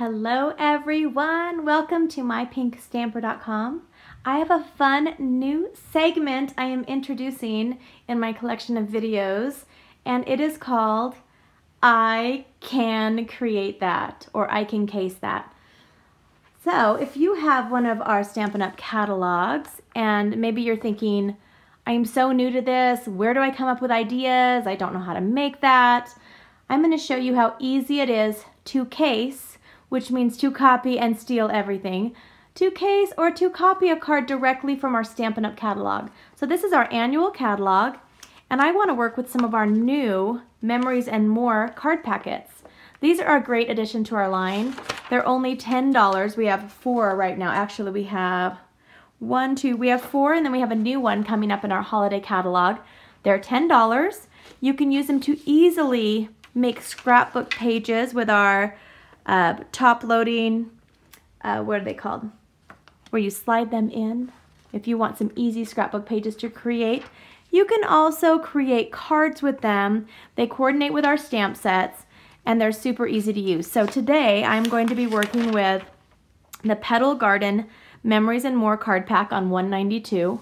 Hello everyone, welcome to mypinkstamper.com. I have a fun new segment I am introducing in my collection of videos, and it is called I Can Create That, or I Can Case That. So if you have one of our Stampin' Up! Catalogs and maybe you're thinking, I'm so new to this, where do I come up with ideas? I don't know how to make that. I'm going to show you how easy it is to case, which means to copy and steal everything, to case or to copy a card directly from our Stampin' Up! Catalog. So this is our annual catalog, and I want to work with some of our new Memories and More card packets. These are a great addition to our line. They're only $10. We have 4 right now. Actually, we have 4, and then we have a new one coming up in our holiday catalog. They're $10. You can use them to easily make scrapbook pages with our top loading, what are they called? Where you slide them in. If you want some easy scrapbook pages to create. You can also create cards with them. They coordinate with our stamp sets and they're super easy to use. So today I'm going to be working with the Petal Garden Memories and More card pack on 192.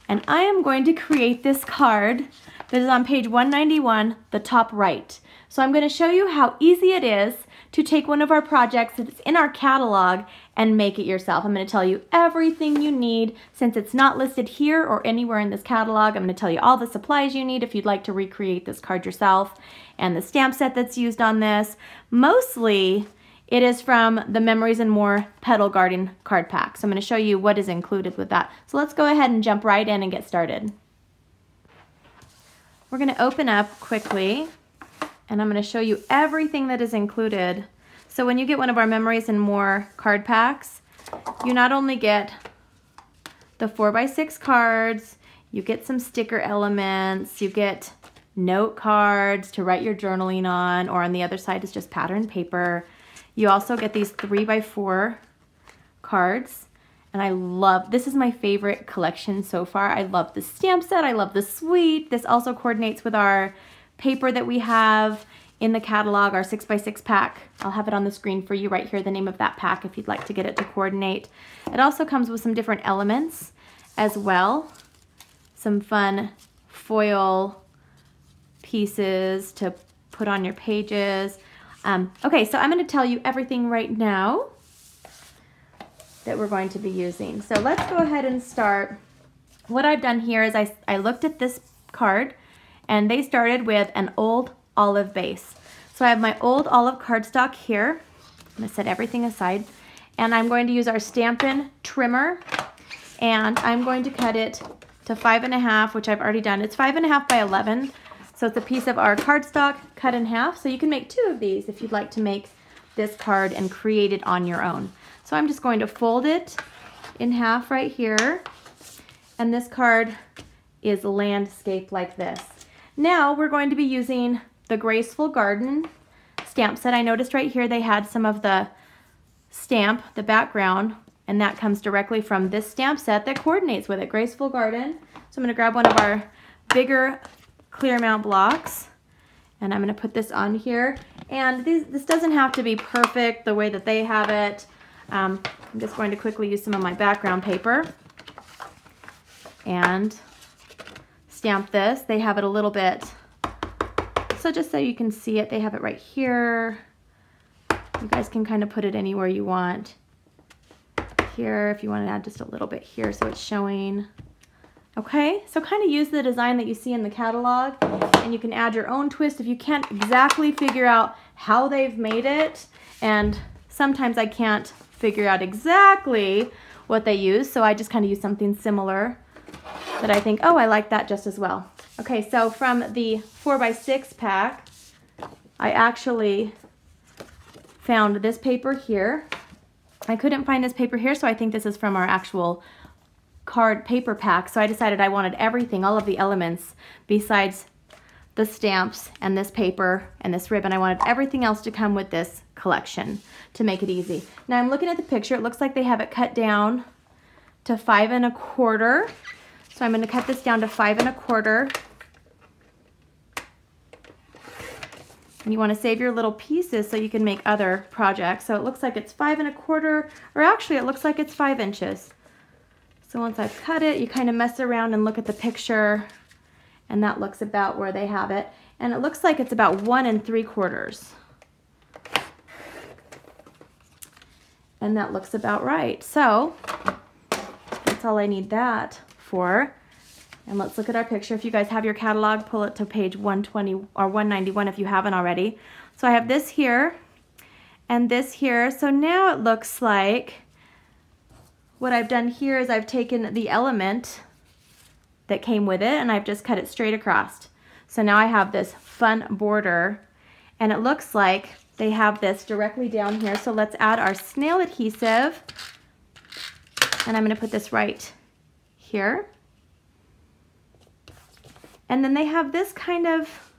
And I am going to create this card that is on page 191, the top right. So I'm going to show you how easy it is to take one of our projects that's in our catalog and make it yourself. I'm going to tell you everything you need. Since it's not listed here or anywhere in this catalog, I'm going to tell you all the supplies you need if you'd like to recreate this card yourself, and the stamp set that's used on this. Mostly it is from the Memories and More Petal Garden card pack. So I'm going to show you what is included with that. So let's go ahead and jump right in and get started. We're going to open up quickly, and I'm going to show you everything that is included. So when you get one of our Memories and More card packs, you not only get the 4x6 cards, you get some sticker elements, you get note cards to write your journaling on, or on the other side is just pattern paper. You also get these 3x4 cards, and I love, this is my favorite collection so far. I love the stamp set, I love the suite. This also coordinates with our paper that we have in the catalog, our 6x6 pack. I'll have it on the screen for you right here, the name of that pack if you'd like to get it to coordinate. It also comes with some different elements as well. Some fun foil pieces to put on your pages. Okay, so I'm going to tell you everything right now that we're going to be using. So let's go ahead and start. What I've done here is I looked at this card, and they started with an Old Olive base. So I have my Old Olive Cardstock here. I'm going to set everything aside, and I'm going to use our Stampin Trimmer, and I'm going to cut it to 5.5, which I've already done. It's 5.5 by 11, so it's a piece of our cardstock cut in half. So you can make 2 of these if you'd like to make this card and create it on your own. So I'm just going to fold it in half right here, and this card is landscape like this. Now we're going to be using the Graceful Garden stamp set. I noticed right here they had some of the stamp, the background, and that comes directly from this stamp set that coordinates with it, Graceful Garden. So I'm going to grab one of our bigger clear amount blocks, and I'm going to put this on here. And this doesn't have to be perfect the way that they have it. I'm just going to quickly use some of my background paper and stamp this. They have it a little bit, so just so you can see it, they have it right here. You guys can kind of put it anywhere you want. Here, if you want to add just a little bit here so it's showing. Okay, so kind of use the design that you see in the catalog, and you can add your own twist if you can't exactly figure out how they've made it. And sometimes I can't figure out exactly what they use, so I just kind of use something similar that I think, oh, I like that just as well. Okay, so from the 4x6 pack, I actually found this paper here. I couldn't find this paper here, so I think this is from our actual card paper pack. So I decided I wanted everything, all of the elements, besides the stamps and this paper and this ribbon. I wanted everything else to come with this collection to make it easy. Now I'm looking at the picture. It looks like they have it cut down to 5 1/4. So I'm going to cut this down to 5 1/4. And you want to save your little pieces so you can make other projects. So it looks like it's 5 1/4, or actually it looks like it's 5 inches. So once I've cut it, you kind of mess around and look at the picture, and that looks about where they have it. And it looks like it's about 1 3/4. And that looks about right. So that's all I need that for. And let's look at our picture. If you guys have your catalog, pull it to page 120 or 191 if you haven't already. So I have this here and this here. So now it looks like what I've done here is I've taken the element that came with it and I've just cut it straight across. So now I have this fun border, and it looks like they have this directly down here. So let's add our snail adhesive, and I'm going to put this right here. And then they have this kind of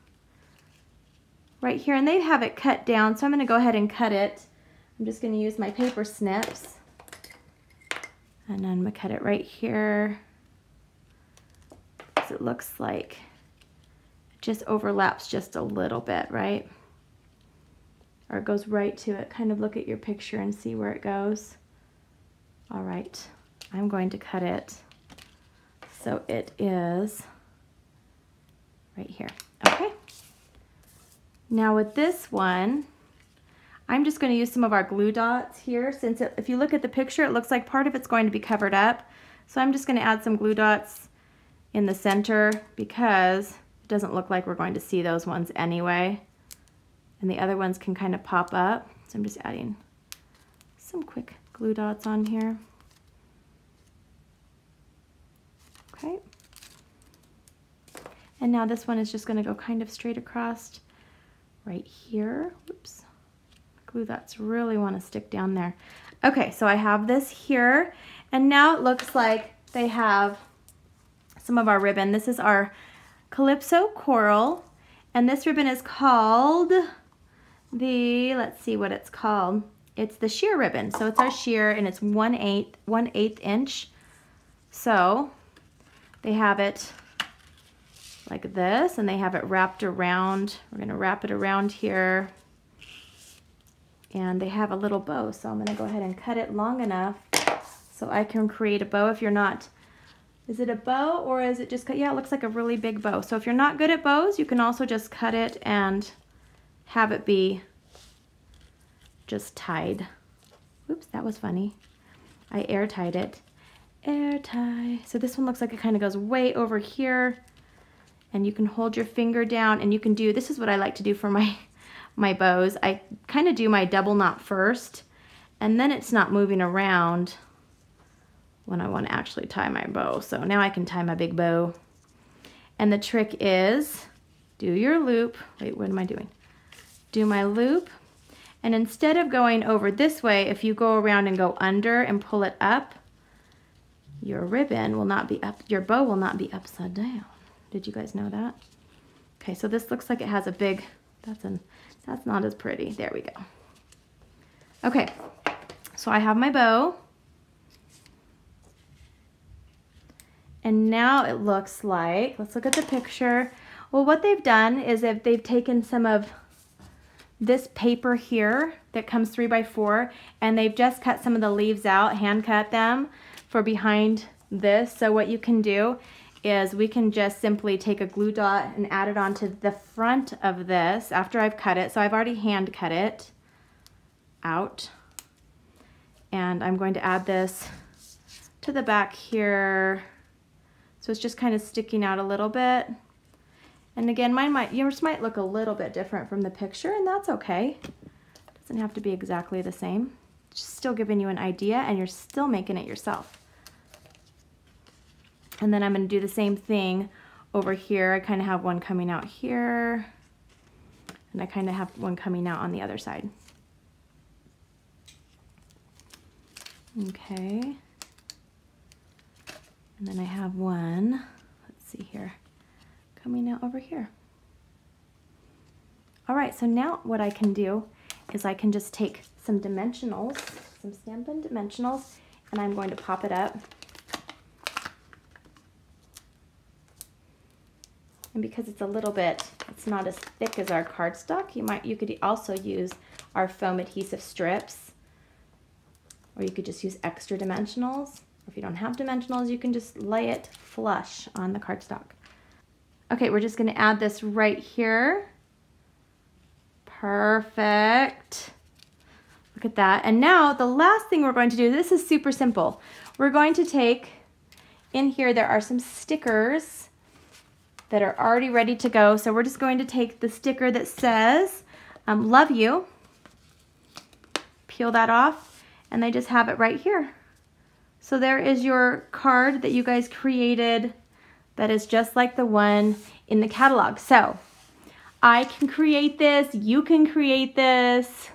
right here, and they have it cut down, so I'm going to go ahead and cut it. I'm just going to use my paper snips, and I'm going to cut it right here. So it looks like it just overlaps just a little bit, right? Or it goes right to it. Kind of look at your picture and see where it goes. All right, I'm going to cut it so it is right here. Okay. Now with this one, I'm just going to use some of our glue dots here, since if you look at the picture, it looks like part of it's going to be covered up. So I'm just going to add some glue dots in the center because it doesn't look like we're going to see those ones anyway. And the other ones can kind of pop up. So I'm just adding some quick glue dots on here. Okay. And now this one is just going to go kind of straight across right here. Oops. Glue dots really want to stick down there. Okay, so I have this here, and now it looks like they have some of our ribbon. This is our Calypso Coral, and this ribbon is called the, let's see what it's called. It's the sheer ribbon. So it's our sheer, and it's 1/8 inch. So they have it like this, and they have it wrapped around. We're going to wrap it around here, and they have a little bow, so I'm going to go ahead and cut it long enough so I can create a bow. If you're not, is it a bow or is it just cut? Yeah, it looks like a really big bow. So if you're not good at bows, you can also just cut it and have it be just tied. Oops, that was funny. I air tied it. Air tie. So this one looks like it kind of goes way over here. And you can hold your finger down, and you can do, this is what I like to do for my bows. I kind of do my double knot first, and then it's not moving around when I want to actually tie my bow. So now I can tie my big bow. And the trick is, do your loop. Wait, what am I doing? Do my loop, and instead of going over this way, if you go around and go under and pull it up, your ribbon will not be up, your bow will not be upside down. Did you guys know that? Okay, so this looks like it has a big, that's not as pretty. There we go. Okay, so I have my bow. And now it looks like, let's look at the picture. Well, what they've done is that they've taken some of this paper here that comes 3 by 4, and they've just cut some of the leaves out, hand cut them for behind this. So what you can do is we can just simply take a glue dot and add it onto the front of this after I've cut it. So I've already hand cut it out, and I'm going to add this to the back here. So it's just kind of sticking out a little bit. And again, yours might look a little bit different from the picture, and that's okay. It doesn't have to be exactly the same. It's just still giving you an idea, and you're still making it yourself. And then I'm going to do the same thing over here. I kind of have one coming out here, and I kind of have one coming out on the other side. Okay. And then I have one, let's see here, coming out over here. All right, so now what I can do is I can just take some dimensionals, some Stampin' Dimensionals, and I'm going to pop it up. And because it's a little bit It's not as thick as our cardstock. You could also use our foam adhesive strips, or you could just use extra dimensionals. If you don't have dimensionals, you can just lay it flush on the cardstock. Okay, we're just gonna add this right here. Perfect. Look at that. And now the last thing we're going to do, this is super simple. We're going to take, in here there are some stickers that are already ready to go. So we're just going to take the sticker that says, love you, peel that off, and they just have it right here. So there is your card that you guys created that is just like the one in the catalog. So I can create this, you can create this.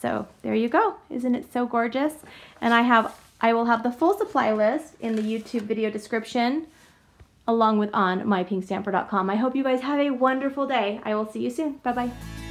So there you go. Isn't it so gorgeous? And I will have the full supply list in the YouTube video description along with on mypinkstamper.com. I hope you guys have a wonderful day. I will see you soon. Bye-bye.